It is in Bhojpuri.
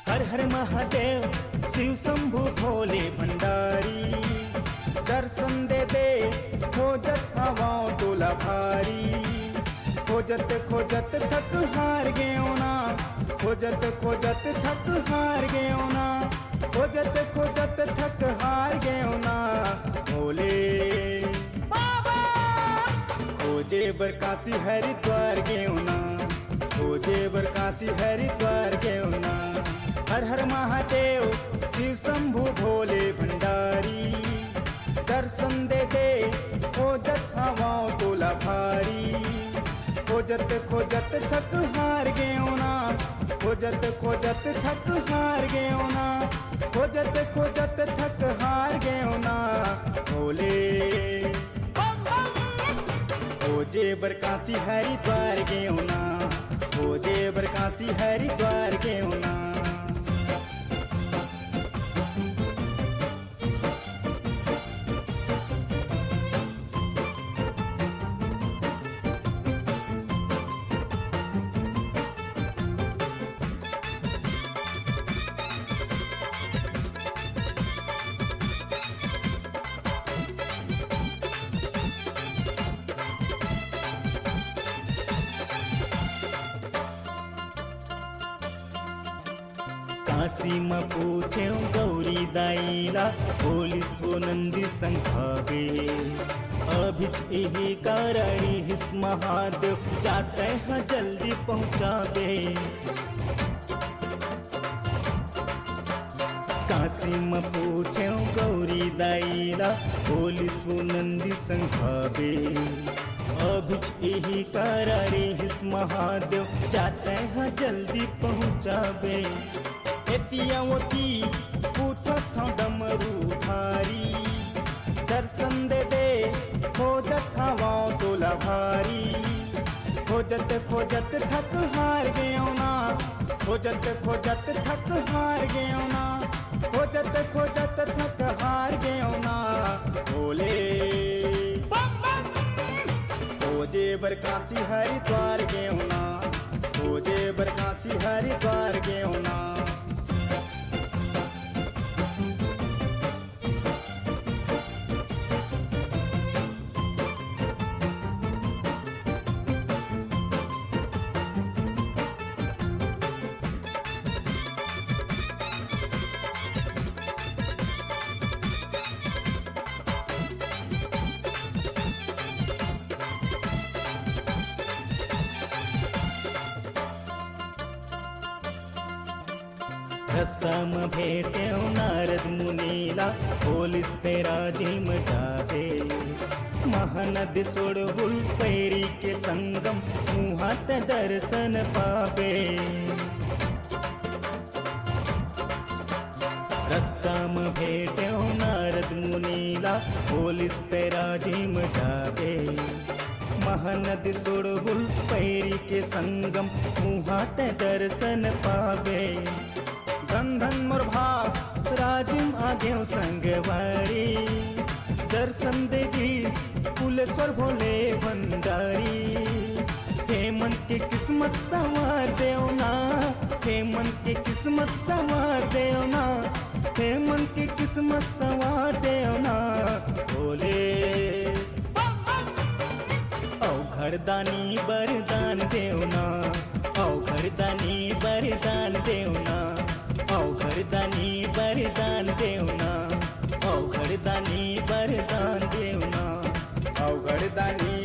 हर हर महादेव शिव शंभु भोले भंडारी, दर्शन दे दे खोजत हवाओं टोला भारी। खोजत खोजत थक हार गयो ना, खोजत खोजत थक हार गयो ना, खोजत खोजत थक हार गयो ना। भोले बाबा खोजे बर काशी हरिद्वार गयो ना, खोजे बर काशी हरिद्वार गयो ना। हर हर महादेव शिव शंभु भोले भंडारी, दर्शन दे दे खोजत हवाओं टोला भारी। खोजत खोजत थक हार गयो ना, खोजत खोजत थक हार गयो ना, खोजत खोजत थक हार गयो ना। भोले खोजे बर काशी हरिद्वार गयो ना, खोजे बर काशी हरिद्वार गयो ना। काशी में पूछे गौरी दाईला, पुलिस वो नंदी संखावे। अभिच यही कारण हिस महादेव जाते हैं जल्दी पहुँचावे। काशी में पूछे गौरी दाईला, पुलिस वो नंदी संखावे। अभिच यही कारण हिस महादेव जाते हैं जल्दी पहुँचावे। एतियावती पूछत हूँ डमरू भारी, दर्शन दे दे खोजत हवाओं टोला भारी। खोजत खोजत थक हार गयो ना, खोजत खोजत थक हार गयो ना, खोजत खोजत थक हार गयो ना। भोले खोजे बर काशी हरिद्वार गयो ना, खोजे बर काशी हरिद्वार गयो ना। रसम भेटे नारद मुनीला, पुलिस तेरा जिम जावे। महानद सोड़हुल पैरी के संगम, मुहात दर्शन पावे। रास्ता में भेटे नारद मुनीला, पुलिस तेरा जिम जावे। महानद सोड़हुल पैरी के संगम, मुहात दर्शन पावे। धन धन मोर भाग राजिम आदेव संगवारी, दर्शन देगी कुलेश्वर भोले भंडारी। हे मन के किस्मत संवार देव ना, हे मन के किस्मत संवार देव ना, हे मन के किस्मत संवार देव ना। भोले औघड़दानी बरदान देवना, औघड़दानी बरदान देवना, औघड़दानी बरदान देवना, औघड़दानी बरदान देवना, औघड़दानी